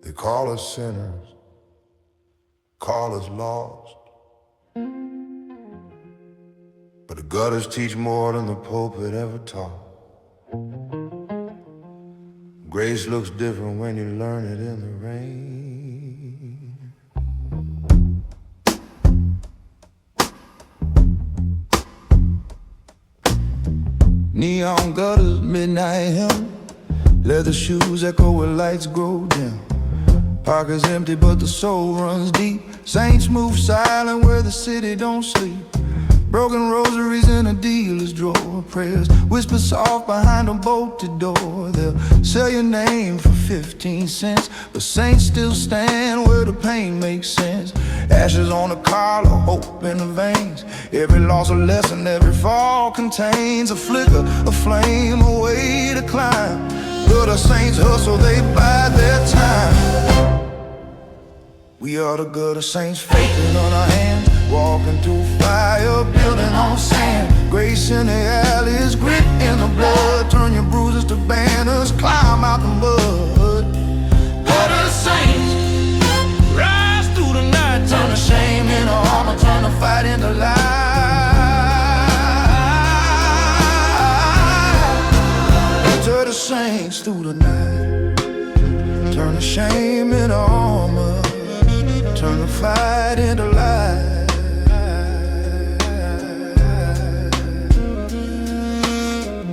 They call us sinners, call us lost, but the gutters teach more than the pulpit ever taught. Grace looks different when you learn it in the rain. Neon gutters, midnight hymn, leather shoes echo where lights grow dim. Pockets empty but the soul runs deep. Saints move silent where the city don't sleep. Broken rosaries in a dealer's drawer. Prayers whisper soft behind a bolted door. They'll sell your name for 15 cents, but saints still stand where the pain makes sense. Ashes on the collar, hope in the veins. Every loss a lesson, every fall contains a flicker, a flame, a way to climb. But the saints hustle, they bide their time. We are the gutter saints, faithing on our hands, walking through fire, building on sand. Grace in the alleys, grit in the blood. Turn your bruises to banners, climb out the mud. Gutter saints, rise through the night. Turn the shame into armor, turn the fight into life. Gutter the saints through the night. Turn the shame into armor, turn the fight into life.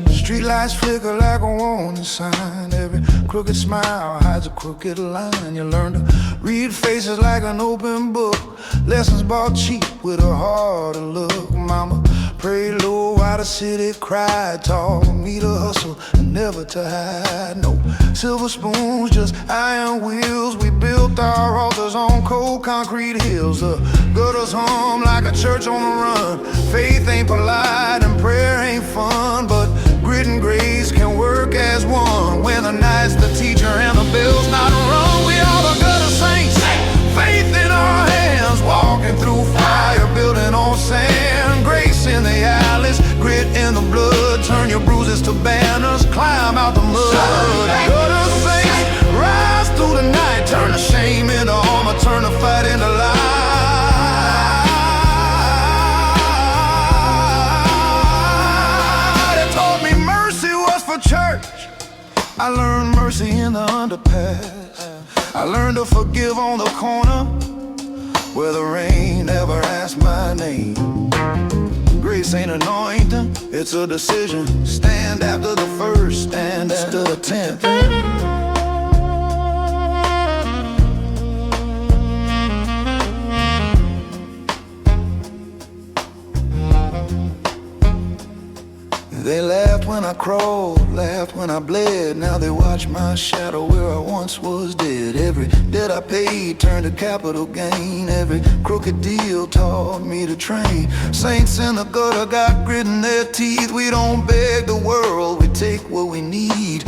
Streetlights flicker like a warning sign. Every crooked smile hides a crooked line. You learn to read faces like an open book. Lessons bought cheap with a harder look. Mama prayed low while the city cried. Taught me to hustle and never to hide. No silver spoons, just iron wheels. We built our altars on cold concrete hills. The gutters hum like a church on the run. Faith ain't polite and prayer ain't fun, but grit and grace can work as one. When the night's the teacher and the bill's not rung, we are the gutter saints, faith in our hands, walking through fire, building on sand. Grace in the alleys, grit in the blood. Turn your bruises to banners, climb out the mud. Gutter saints, rise through the night. Turn the shame into armor, turn the fight into life. They taught me mercy was for church. I learned mercy in the underpass. I learned to forgive on the corner where the rain never asked my name. Grace ain't anointing, it's a decision. Stand after the first, stand after the 10th. They laughed when I crawled, laughed when I bled. Now they watch my shadow where I once was dead. Every debt I paid turned to capital gain. Every crooked deal taught me to train. Saints in the gutter got grit in their teeth. We don't beg the world, we take what we need.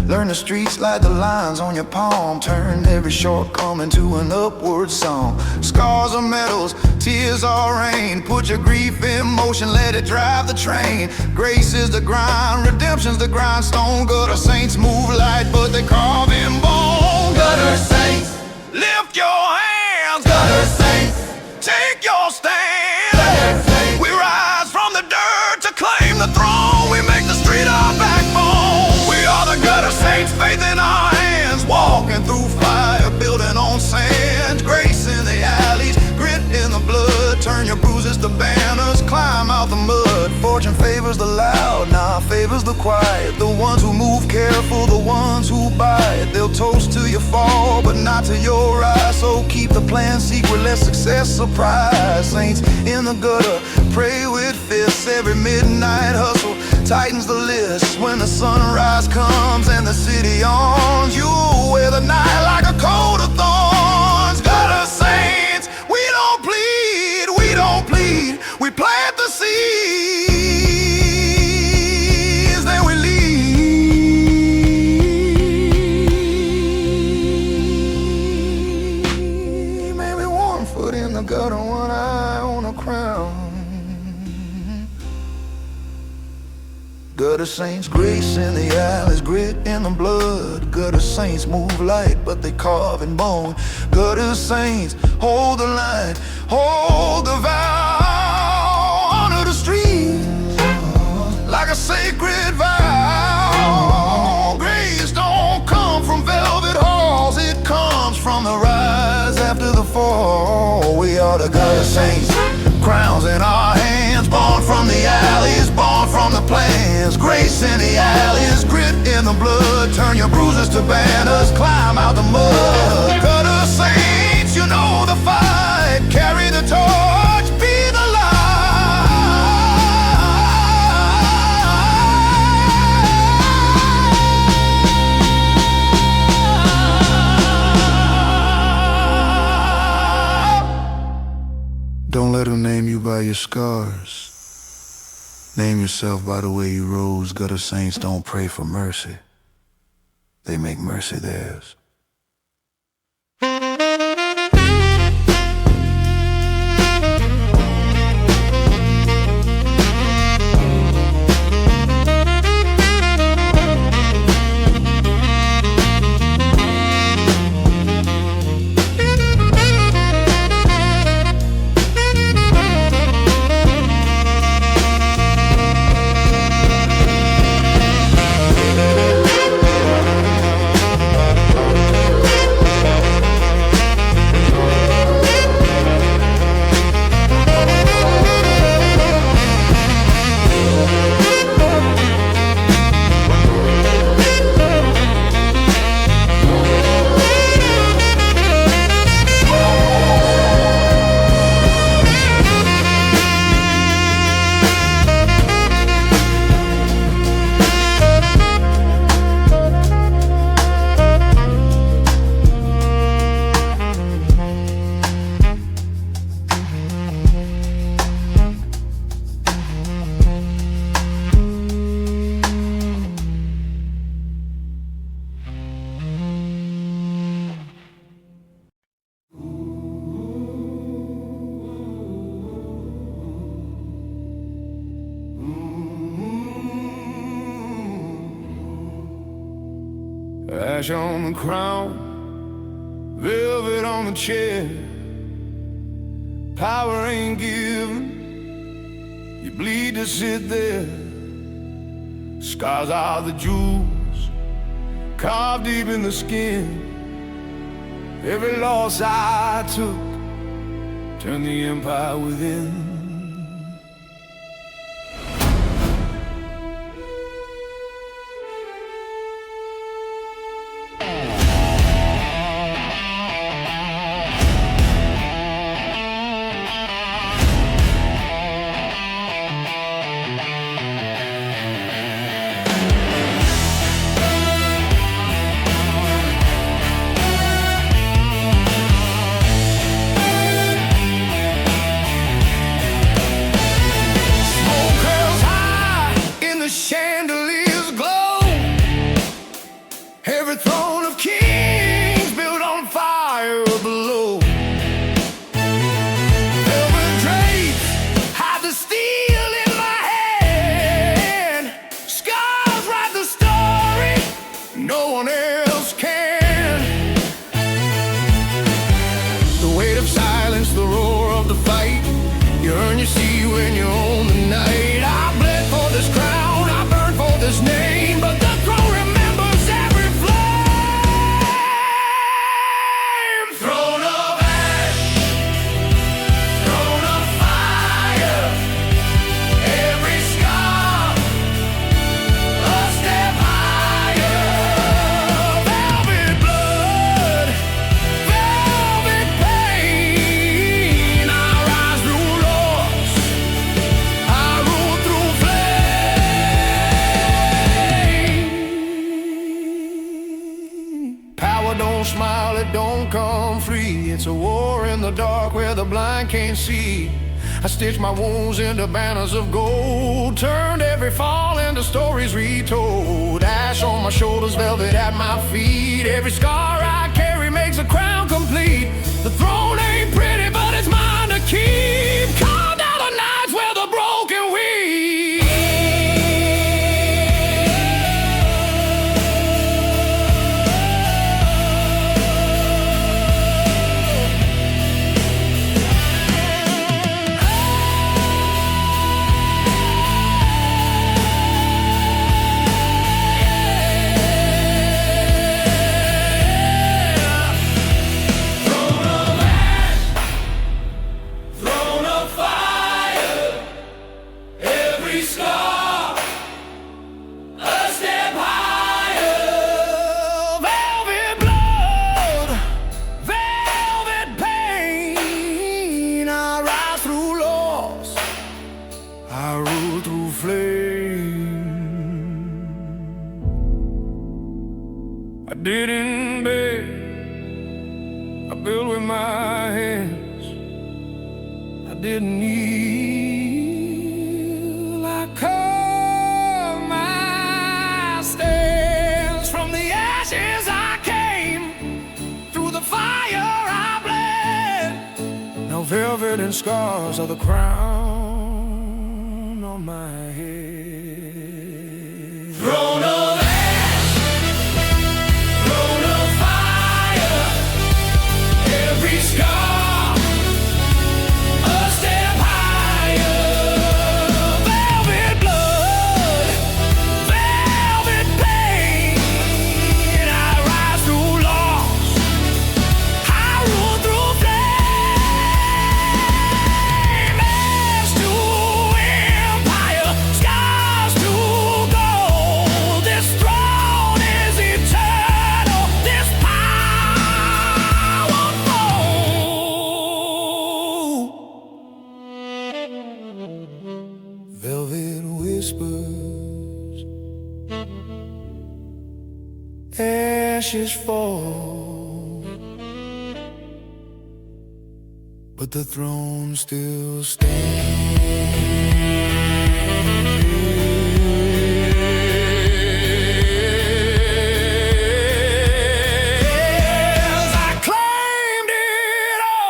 Learn the streets like the lines on your palm. Turn every shortcoming to an upward song. Scars are medals, tears are rain. Put your grief in motion, let it drive the train. Grace is the grind, redemption's the grindstone. Gutter saints move light, but they carve in bone. Gutter saints, lift your hands. Gutter saints, take your stand. Gutter saints, we rise from the dirt to claim the throne. We make the street our backbone. We are the gutter saints, faith in our hands, walking through fire, building on sand. Grace in the alleys, grit in the blood. Turn your bruises to banners, climb out the mud. Fortune favors the loud, nah, favors the quiet. The ones who move careful, the ones who buy it. They'll toast to your fall, but not to your rise. So keep the plan secret, let success surprise. Saints in the gutter, pray with fists. Every midnight hustle tightens the list. When the sunrise comes and the city yawns, you'll wear the night like a coat of thorns. Gutter saints, we don't plead, we don't plead. We plant the seeds, then we leave. Maybe one foot in the gutter, one eye on the crown. Gutter Gutter saints, grace in the alleys, grit in the blood. Gutter saints move light, but they carve in bone. Gutter saints, hold the line, hold the vow. Honor the streets like a sacred vow. Grace don't come from velvet halls, it comes from the rise after the fall. We are the gutter saints, crowns in our hands, born from the alleys, born from the plans. Grace in the alleys, grit in the blood. Turn your bruises to banners, climb out the mud. Gutter saints, you know the fight. Carry the torch, be the light. Don't let them name you by your scars. Name yourself by the way you rose. Gutter saints don't pray for mercy, they make mercy theirs. Ash on the crown, velvet on the chair. Power ain't given, you bleed to sit there. Scars are the jewels, carved deep in the skin. Every loss I took turned the empire within. It's a war in the dark where the blind can't see. I stitched my wounds into banners of gold, turned every fall into stories retold. Ash on my shoulders, velvet at my feet. Every scar I carry makes a crown complete. The throne ain't pretty, but it's mine to keep. Called out the nights where the broken weep. I did in bed, I built with my hands. I didn't kneel, I carved my stairs. From the ashes I came, through the fire I bled. Now velvet and scars are the crown on my head. Throne of ash, throne of fire, every scar a step higher. Velvet blood, velvet pain. I rise through loss, I rule through flame. Ash to empire, scars to gold. This throne is eternal, this power won't fold. Velvet whispers, ashes fall, but the throne still stands. I claimed it all.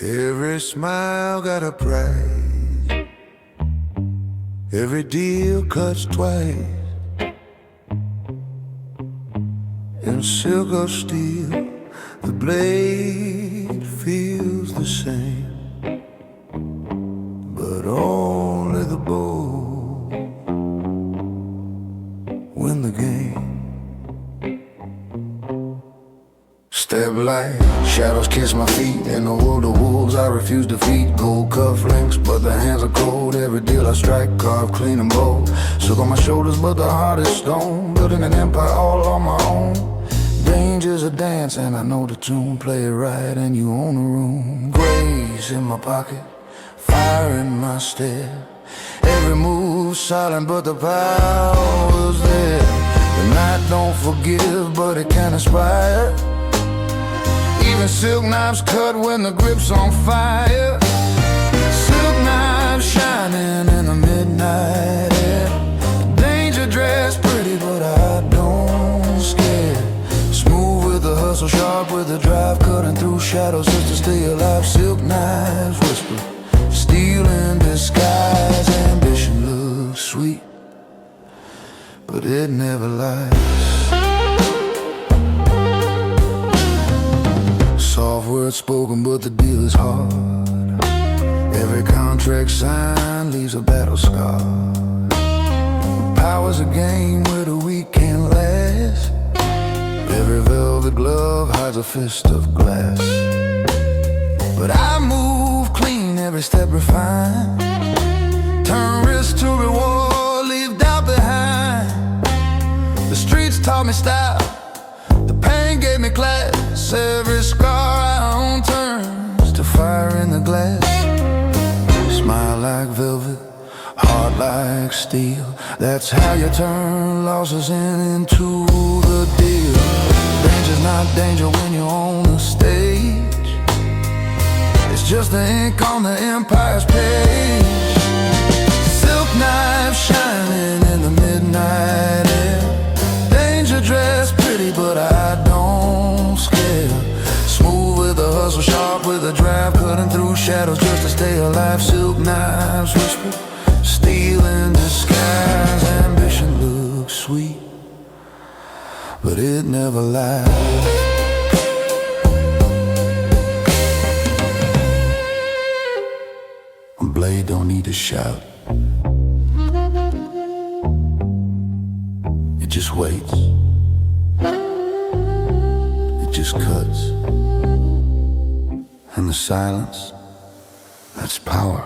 Every smile got a price, every deal cuts twice. In silk or steel, the blade feels the same, but only the bold win the game. Step light, shadows kiss my feet. In the world of wolves I refuse defeat. Gold cufflinks, but the hands are cold. Every deal I strike, carved clean and bold. Silk on my shoulders, but the heart is stone. Building an empire all on my own. Danger's a dance, and I know the tune. Play it right, and you own the room. Grace in my pocket, fire in my step. Every move silent, but the power's there. The night don't forgive, but it can inspire. Even silk knives cut when the grip's on fire. Silk knives shining in the midnight air. Danger dressed pretty, but I don't scare. Smooth with the hustle, sharp with the drive, cutting through shadows just to stay alive. Silk knives whisper, steel in disguise. Ambition looks sweet, but it never lies. Soft words spoken, but the deal is hard. Every contract signed leaves a battle scar. Power's a game where the weak can't last. Every velvet glove hides a fist of glass. But I move clean, every step refined. Turn risk to reward, leave doubt behind. The streets taught me style, the pain gave me class. Every scar I own turns to fire in the glass. Smile like velvet, heart like steel. That's how you turn losses into the deal. Danger's not danger when you're on the stage. It's just the ink on the empire's page. Silk knife shining in the midnight air. Danger dressed pretty, but I don't shadows just to stay alive. Silk knives whisper, steel in disguise. Ambition looks sweet, but it never lies. A blade don't need to shout, it just waits, it just cuts. And the silence, that's power.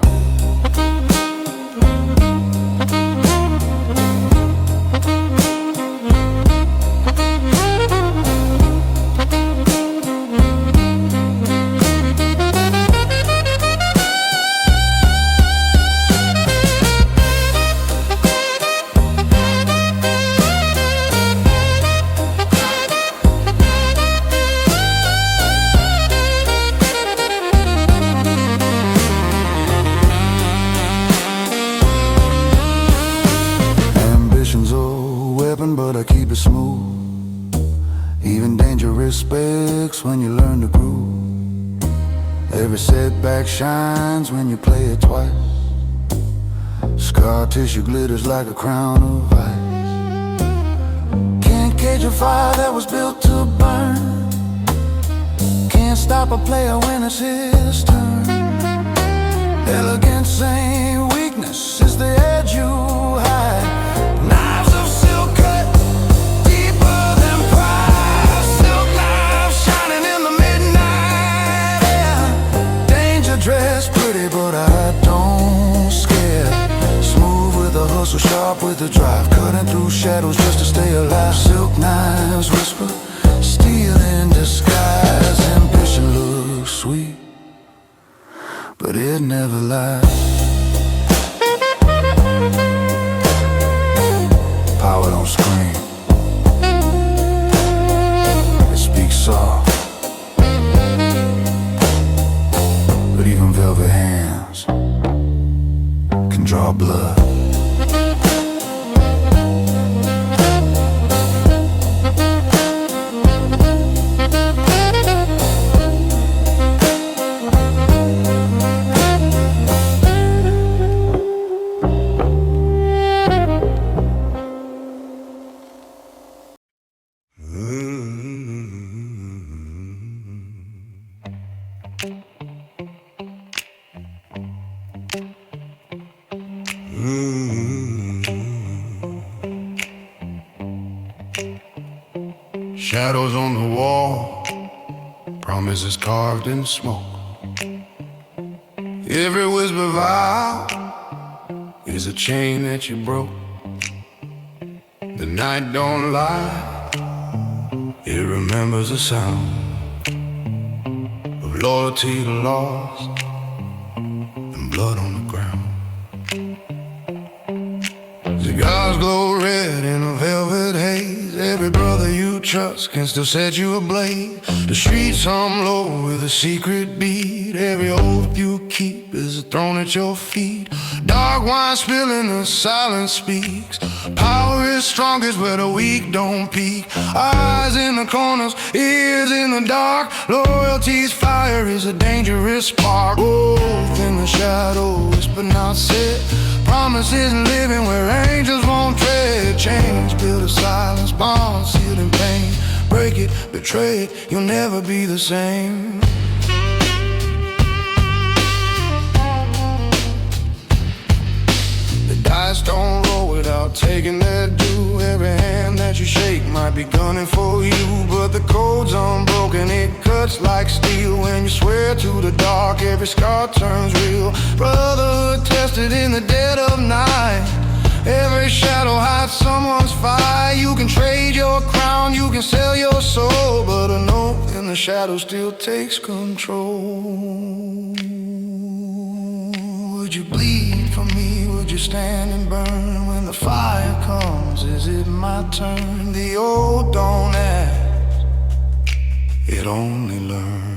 But I keep it smooth. Even danger respects when you learn to groove. Every setback shines when you play it twice. Scar tissue glitters like a crown of ice. Can't cage a fire that was built to burn. Can't stop a player when it's his turn. Elegance ain't weakness, it's the edge you hide. Knives of silk cut deeper than pride. Silk knives shining in the midnight air. Danger dressed pretty, but I don't scare. Smooth with the hustle, sharp with the drive. Cutting through shadows just to stay alive. Silk knives whisper, steel in disguise. Ambition looks sweet, but it never lies. Power don't scream, it speaks soft. But even velvet hands can draw blood. Shadows on the wall, promises carved in smoke. Every whisper vow is a chain that you broke. The night don't lie, it remembers the sound of loyalty lost and blood on the ground. Cigars glow red in a velvet haze. Every brother you trust can still set you ablaze. The streets hum low with a secret beat. Every oath you keep is a throne at your feet. Dark wine spilling, the silence speaks. Power is strongest where the weak don't peek. Eyes in the corners, ears in the dark. Loyalty's fire is a dangerous spark. Oath in the shadow, whisper not said. Promises living where angels won't tread. Chains build a silence, bonds sealed in pain. Break it, betray it, you'll never be the same. The dice don't roll without taking their due. Every hand that you shake might be gunning for you. But the code's unbroken, it cuts like steel. When you swear to the dark, every scar turns real. Brotherhood tested in the dead of night. Every shadow hides someone's fire. You can trade your crown, you can sell your soul, but an oath in the shadow still takes control. Would you bleed for me? Would you stand and burn when the fire comes? Is it my turn? The old don't ask, it only learns.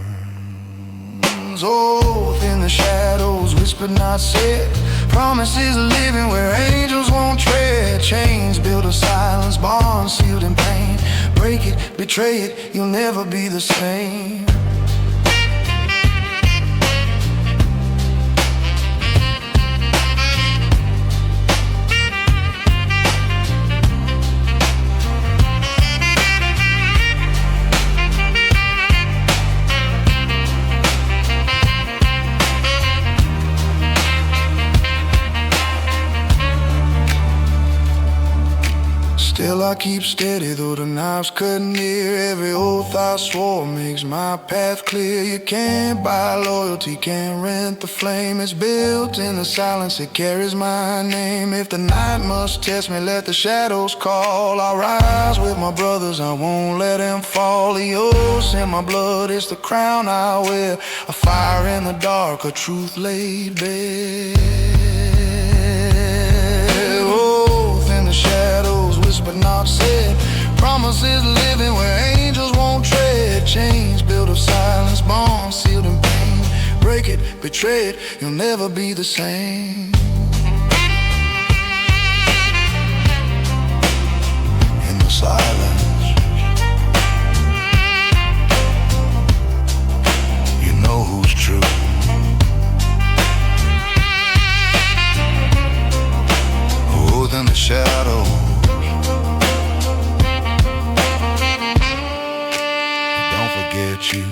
Oath in the shadows, whispered not said. Promises living where angels won't tread. Chains build a silence, bonds sealed in pain. Break it, betray it, you'll never be the same. I keep steady, though the knife's cutting near. Every oath I swore makes my path clear. You can't buy loyalty, can't rent the flame. It's built in the silence, it carries my name. If the night must test me, let the shadows call. I'll rise with my brothers, I won't let them fall. The oath's in my blood, it's the crown I wear. A fire in the dark, a truth laid bare. Oath in the shadows, whispered not said. Promises living where angels won't tread. Chains built of silence, bonds sealed in pain. Break it, betray it, you'll never be the same. In the silence, you know who's true. Oath in the shadows, don't forget you.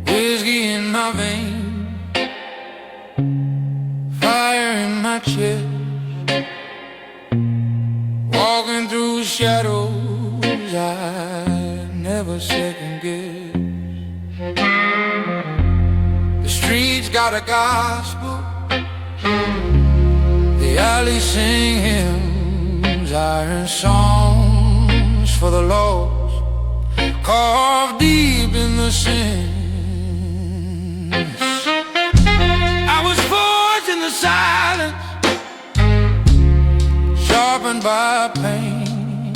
Whiskey in my veins, fire in my chest, walking through shadows I never second guess. The streets got a gospel, the alleys sing hymns, iron songs for the lost, carved deep in the sins. I was forged in the silence, sharpened by pain.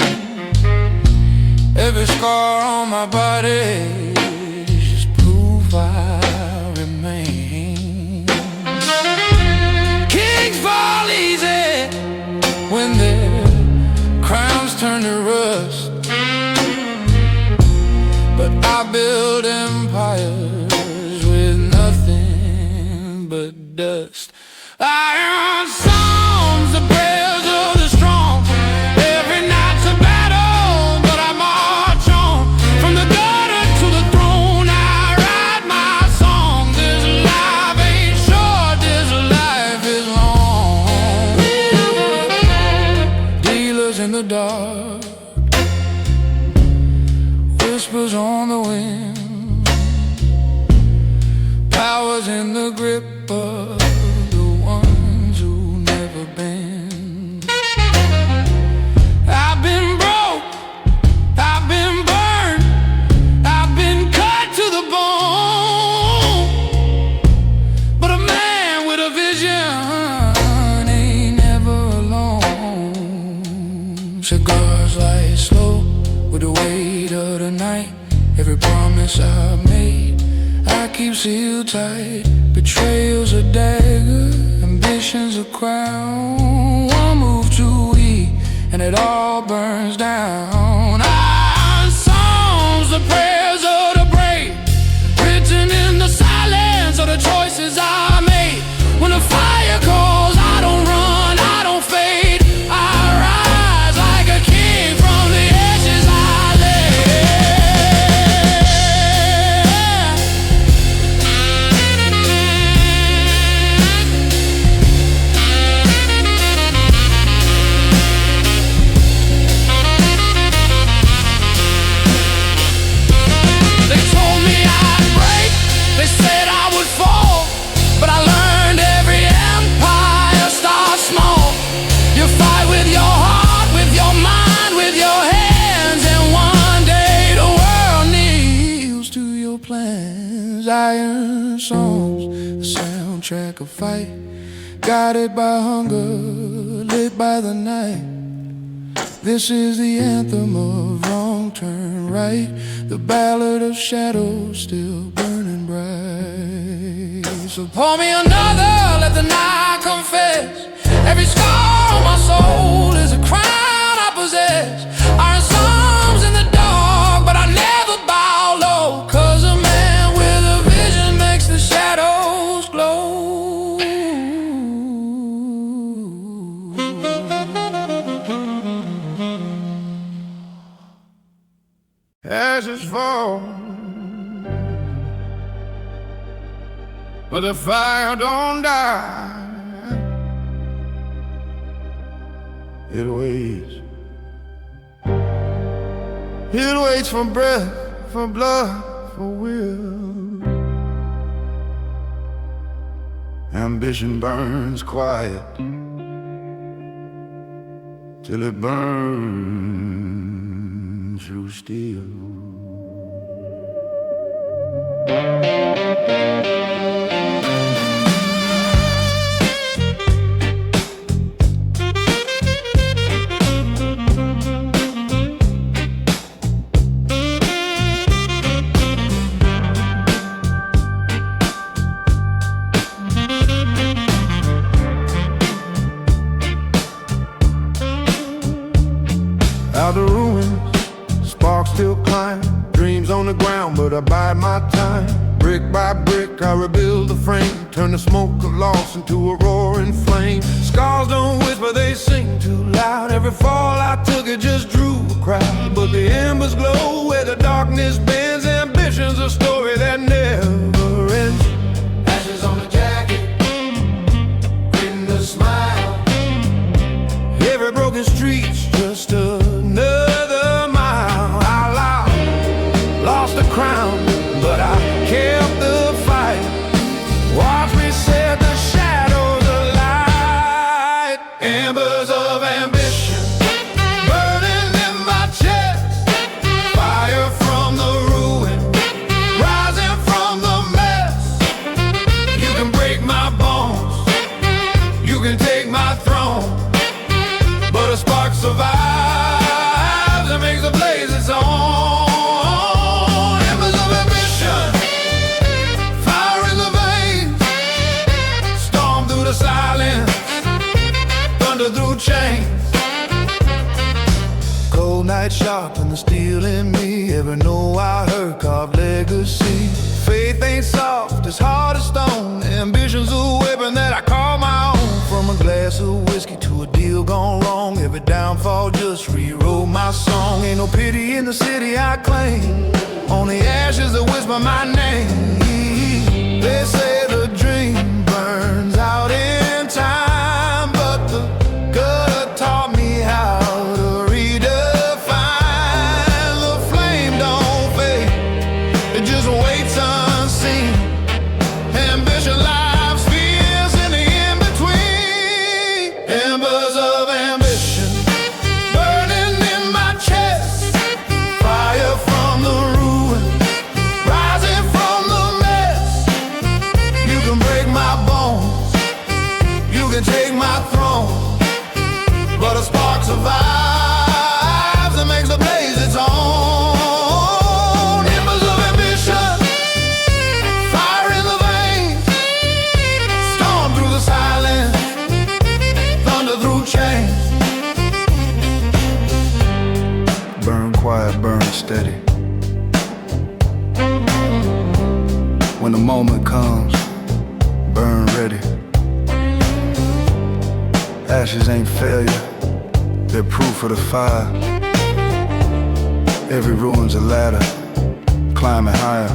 Every scar on my body is just proof I remain. Kings fall easy when their crowns turn to rust, but I build empires with nothing but dust. Iron songs, the prayers of the strong. Every night's a battle, but I march on. From the gutter to the throne, I write my song. This life ain't short, this life is long. Dealers in the dark, whispers on the wind, powers in the grip of the ones who never been. I've been broke, I've been burned, I've been cut to the bone, but a man with a vision ain't never alone. Cigars light slow with the weight of the night. Every promise I made, I keep sealed tight. Betrayal's a dagger, ambition's a crown. One move too weak, and it all burns down. Iron songs, the prayers of the brave, written in the silence of the choices I made. When the fire calls, I don't run, I don't fade. I rise like a king from the ashes I lay. They told me I'd break, they said I would fall, but I learned every empire starts small. You fight with your heart, with your mind, with your hands, and one day the world kneels to your plans. Iron songs, the soundtrack of fight, guided by hunger, lit by the night. This is the anthem of wrong turn right, the ballad of shadows still burning bright. So pour me another, let the night confess. Every scar on my soul is a crown I possess. Iron songs in the dark, but I never bow low, 'cause a man with a vision makes the shadows glow. ashes fall, but the fire don't die. It waits. It waits for breath, for blood, for will. Ambition burns quiet till it burns through steel. Out the ruins, sparks still climb, dreams on the ground, but I bide my time. Brick by brick, I rebuild the frame, turn the smoke of loss into a roaring flame. Scars don't whisper, they sing too loud. Every fall I took, it just drew a crowd. But the embers glow where the darkness bends. Ambition's a story that never ends. Ashes on the jacket, written a smile. Every broken street's just another mile. I lost the crown, but I kept the fight. Watch me set the shadows alight. Embers of ambition burning in my chest. Fire from the ruin, rising from the mess. You can break my bones, you can take my throne, but a spark survives and makes a blaze its own. Embers of ambition, fire in the veins, storm through the silence, thunder through chains. Cold night sharpen the steel in me. Every no I heard carved legacy. Faith ain't soft, it's hard as stone. Ambition's a weapon that I call my own. From a glass of whiskey to a deal gone wrong, every downfall just rewrote my song. Ain't no pity in the city I claim, only ashes that whisper my name. They say the dream burns out in time, but the gutter taught me how to redefine. The flame don't fade, it just waits unseen. Ambition lives fierce in the in-between. Embers of ambition burning in my chest. Fire from the ruin, rising from the mess. You can break my bones, you can take my throne, but a spark survives and makes the blaze its own. Embers of ambition, fire in the veins, storm through the silence, thunder through chains. Burn quiet, burn steady. When the moment comes, burn ready. Ashes ain't failure, they're proof of the fire. Every ruin's a ladder, climbing higher.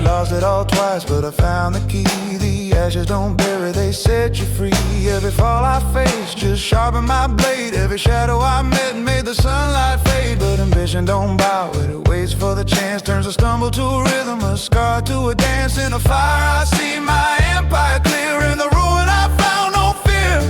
Lost it all twice, but I found the key. The ashes don't bury, they set you free. Every fall I faced just sharpened my blade. Every shadow I met made the sunlight fade. But ambition don't bow, it waits for the chance. Turns a stumble to a rhythm, a scar to a dance. In a fire I see my empire clear. In the ruin I found no fear.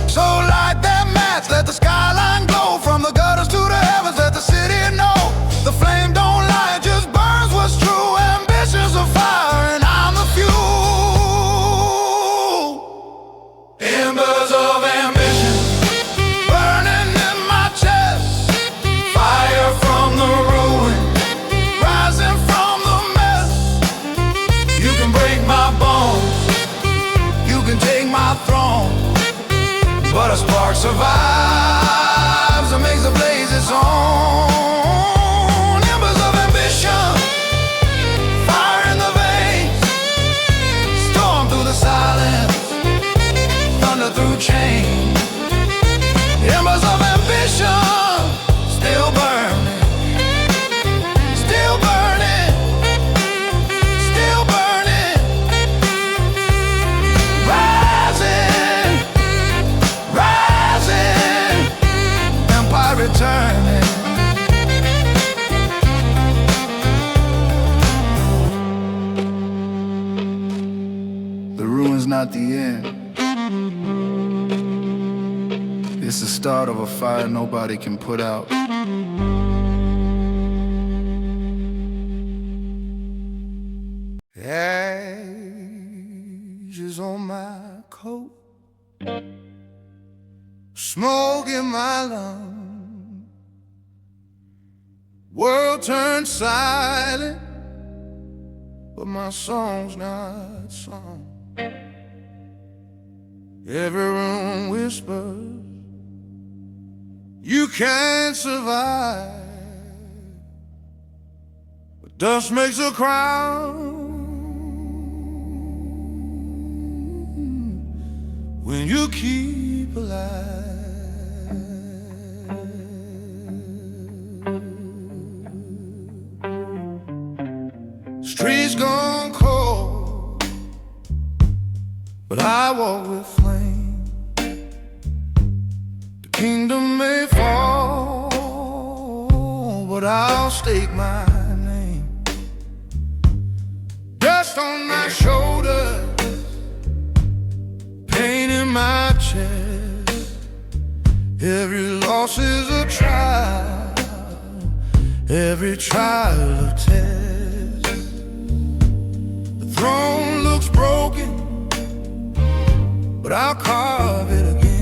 So light that match, let the skyline glow. From the gutters to the heavens, let the city know. The flame don't lie, it just burns what's true. Ambition's a fire and I'm the fuel. Embers of ambition burning in my chest. Fire from the ruin, rising from the mess. You can break my bones, But a spark survives and makes the blaze its own. Embers of ambition, fire in the veins, storm through the silence, thunder through change. Embers of ambition, still burning, still burning, still burning. Rising, rising, empire returning. The ruin's not the end. It's the start of a fire nobody can put out. Ashes on my coat, smoke in my lungs. World turned silent, but my song's not sung. Every room whispers, you can't survive, but dust makes a crown when you keep alive. Streets gone cold, but I walk with flame. Kingdom may fall, but I'll stake my name. Dust on my shoulders, pain in my chest. Every loss is a trial, every trial a test. The throne looks broken, but I'll carve it again.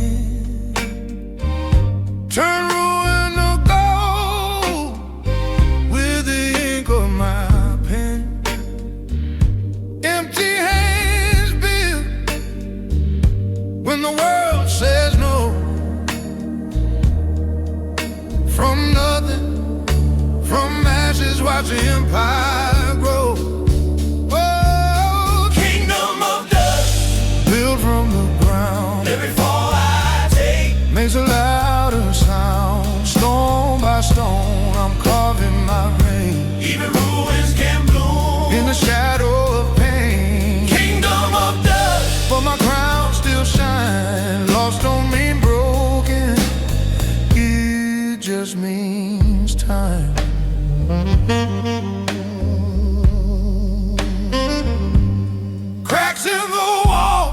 Turn ruin to gold with the ink of my pen. Empty hands build when the world says no. From nothing, from ashes, watch the empire grow. Oh, kingdom of dust, built from the ground. Every fall I take makes a louder sound. Stone by stone, I'm carving my rain. Even ruins can bloom in the shadow of pain. Kingdom of dust, but my crown still shines. Lost don't mean broken, it just means time. Cracks in the wall,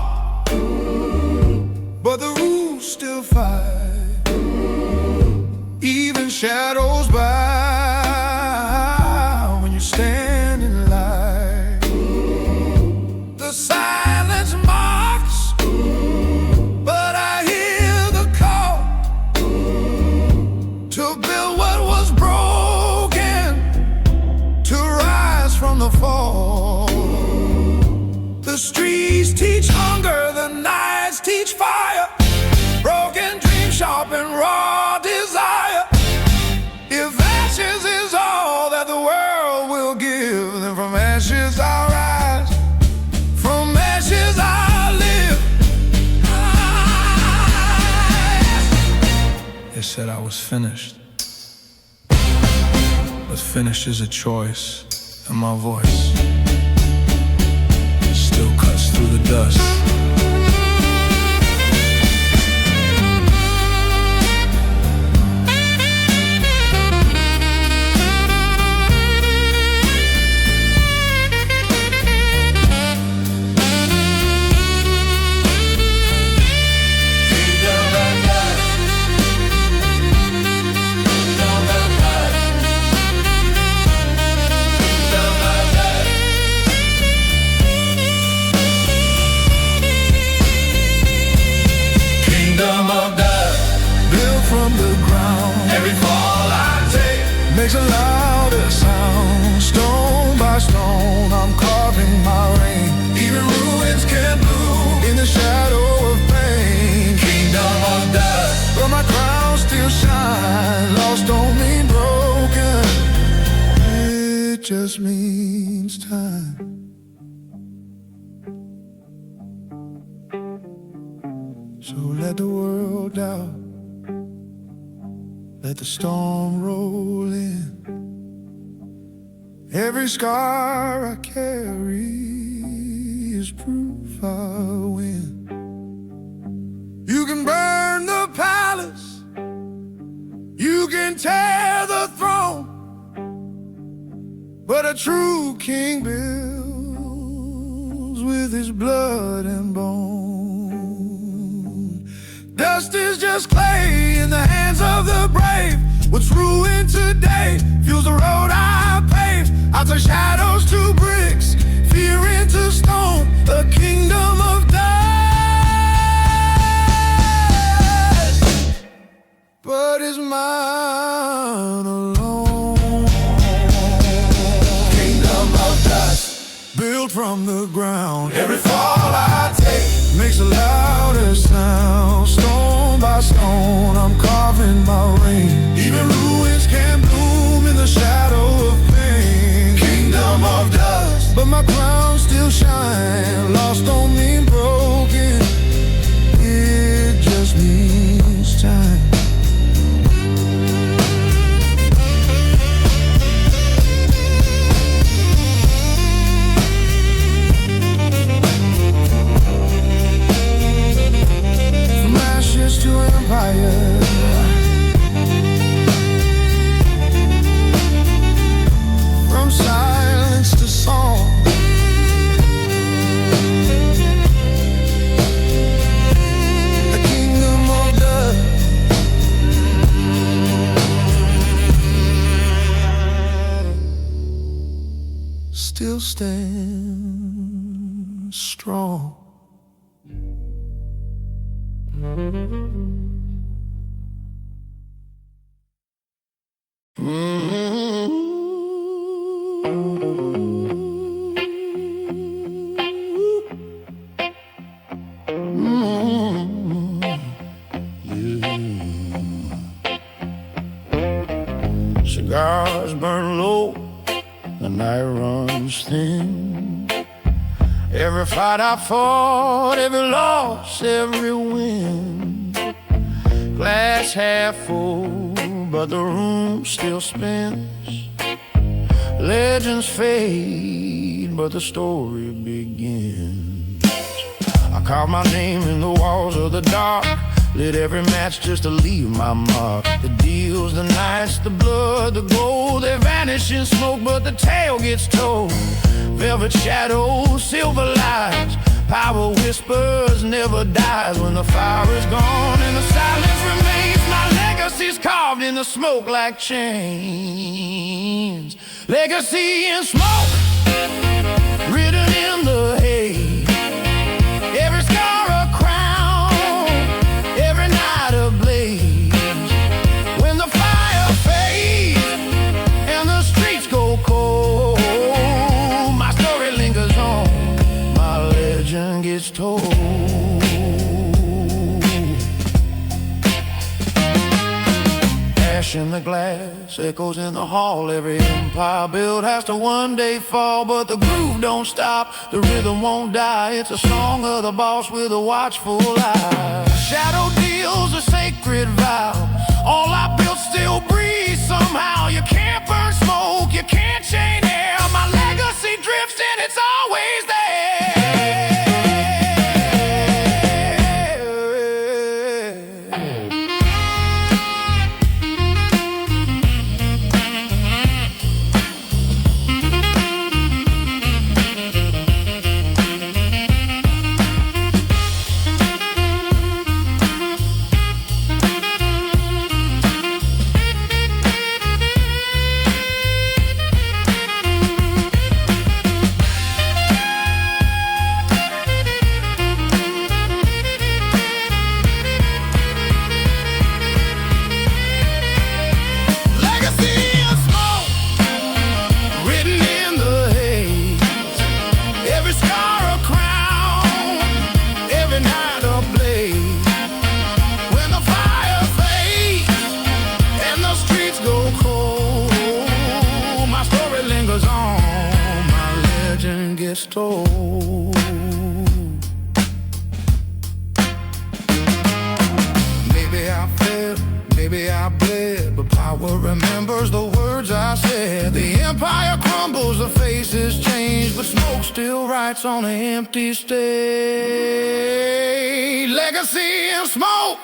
but the rules still fight. Even shadows bow when you stand in line. The silence mocks, but I hear the call to build what was broken, to rise from the fall. The streets teach hunger, the nights teach fire. Broken dreams sharpen raw desire. If ashes is all that the world will give, then from ashes I'll rise, from ashes I'll live. They said I was finished, but finish is a choice, and my voice still cuts through the dust. Makes a louder sound. Stone by stone, I'm carving my rain. Even ruins can bloom in the shadow of pain. Kingdom of just means time. So let the world out, let the storm roll in. Every scar I carry is proof I'll win. You can burn the palace, you can tear the throne, but a true king builds with his blood and bone. Dust is just clay in the hands of the brave. What's ruined today fuels the road I pave. I turn shadows to bricks, fear into stone, a kingdom of dust, but is mine alone. Kingdom of dust, built from the ground. Every fall I take makes a louder sound. Stone by stone, I'm carving my reign. Even ruins can bloom in the shadow of pain. Kingdom of dust, but my crown still shines. Lost don't mean broken, it just means time. From ashes to empire, from silence to song. The kingdom of dust, still stands strong. Cigars burn low, the night runs thin. Every fight I fought, every loss, every win. Glass half full, but the room still spins. Legends fade, but the story begins. I carved my name in the walls of the dark, lit every match just to leave my mark. The deals, the nights, the blood, the gold, they vanish in smoke, but the tale gets told. Velvet shadows, silver lies, power whispers, never dies. When the fire is gone and the silence remains, my legacy's carved in the smoke like chains. Legacy in smoke, written in the hay. Every scar a crown, every night a blaze. When the fire fades and the streets go cold, my story lingers on, my legend gets told. Ash in the glass, echoes in the hall. Every empire built has to one day fall, but the groove don't stop, the rhythm won't die. It's a song of the boss with a watchful eye. Shadow deals a sacred vow, all I built still breathes somehow. You can't burn smoke, you can't chain air. My legacy drifts and it's always there. Go cold, my story lingers on. told. Maybe I failed, maybe I bled, but power remembers the words I said. The empire crumbles, the faces change, but smoke still writes on an empty stage. Legacy and smoke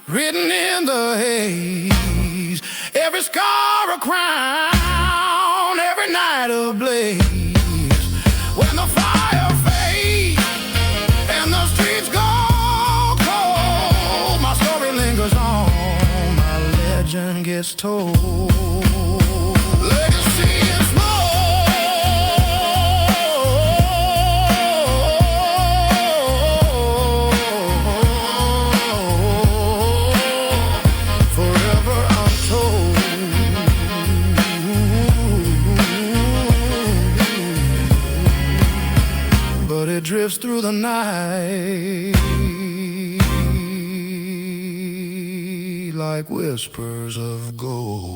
written in the haze. Every scar a crown, every night a blaze. When the fire fades and the streets go cold, my story lingers on, my legend gets told. Legacy and drifts through the night like whispers of gold.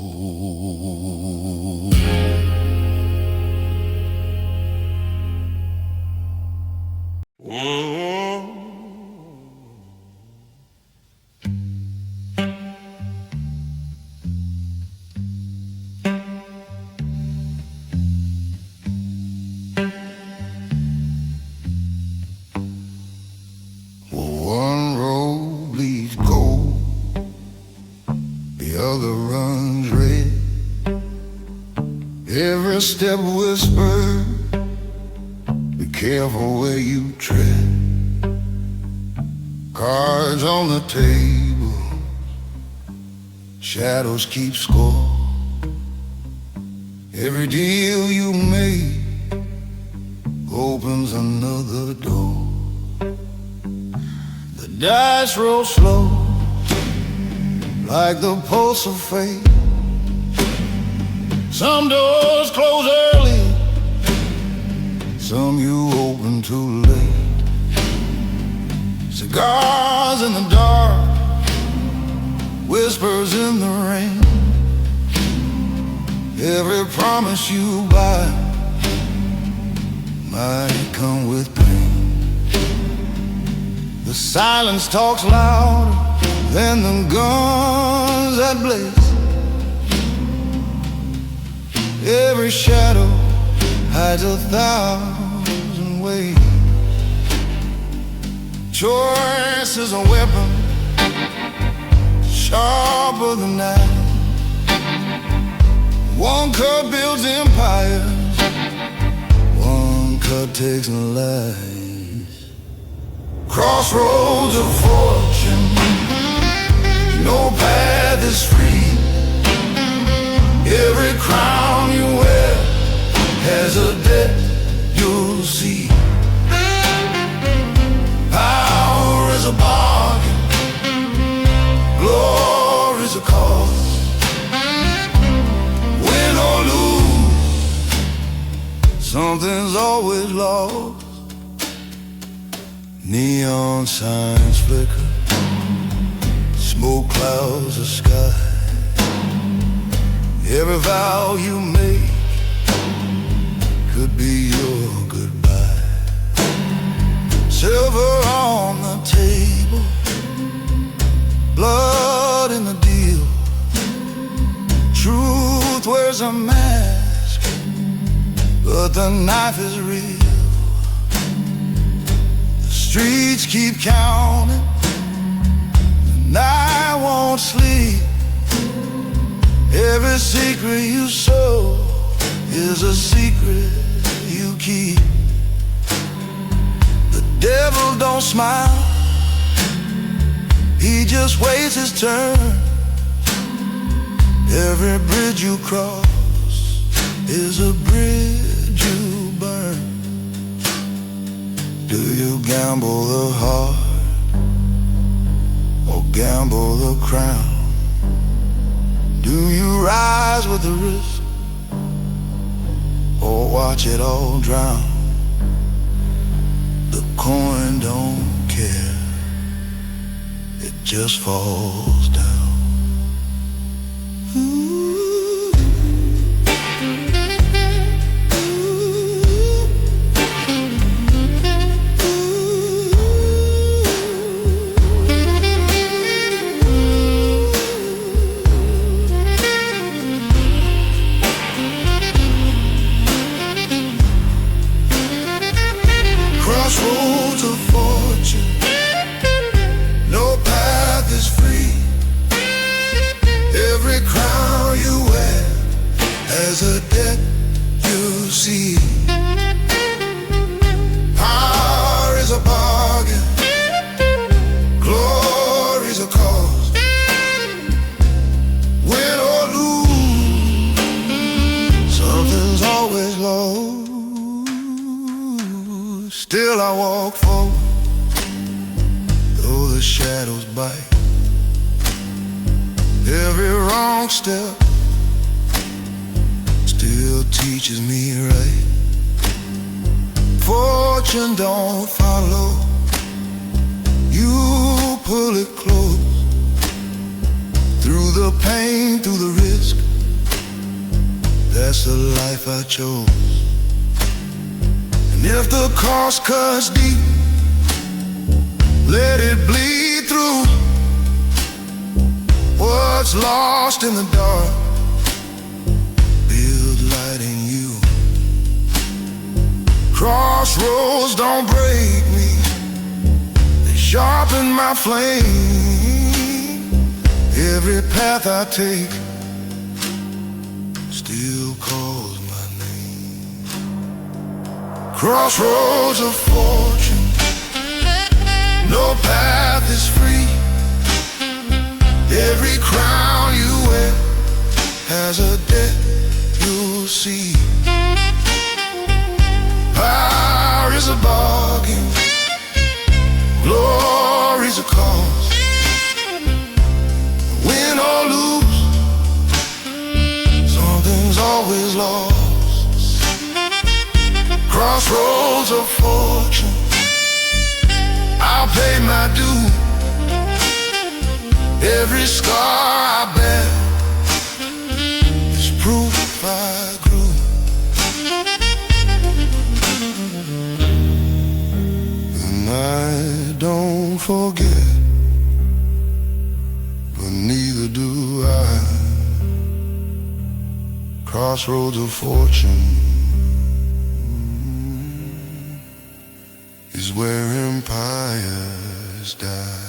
One road bleeds gold, the other runs red. Every step whisper, be careful where you tread. Cards on the table, shadows keep score. Every deal you make opens another door. The dice roll slow, like the pulse of fate. Some doors close early, some you open too late. Cigars in the dark, whispers in the rain. Every promise you buy might come with pain. The silence talks louder than the guns that blaze. Every shadow hides 1,000 ways. Choice is a weapon sharper than knife. One cut builds empires, one cut takes lives. Crossroads of fortune, no path is free. Every crown you wear has a debt you'll see. Power is a bargain, glory's a cost. Win or lose, something's always lost. Neon signs flicker, smoke clouds the sky. Every vow you make could be your goodbye. Silver on the table, blood in the deal. Truth wears a mask, but the knife is real. The streets keep counting, the night won't sleep. Every secret you sow is a secret you keep. The devil don't smile, he just waits his turn. Every bridge you cross is a bridge you burn. Do you gamble the heart or gamble the crown? Do you rise with the risk or watch it all drown? The coin don't care, it just falls down. Ooh. Ooh. Still I walk forward, though the shadows bite. Every wrong step still teaches me right. Fortune don't follow, you pull it close. Through the pain, through the risk, that's the life I chose. And if the cost cuts deep, let it bleed through. What's lost in the dark, build light in you. Crossroads don't break me, they sharpen my flame. Every path I take still calls my name. Crossroads of fortune, no path is free. Every crown you wear has a debt you'll see. Power is a bargain, glory's a cost. Win or lose, something's always lost. Crossroads of fortune, I'll pay my due. Every scar I bear is proof I grew. And I don't forget, but neither do I. Crossroads of fortune is where empires die.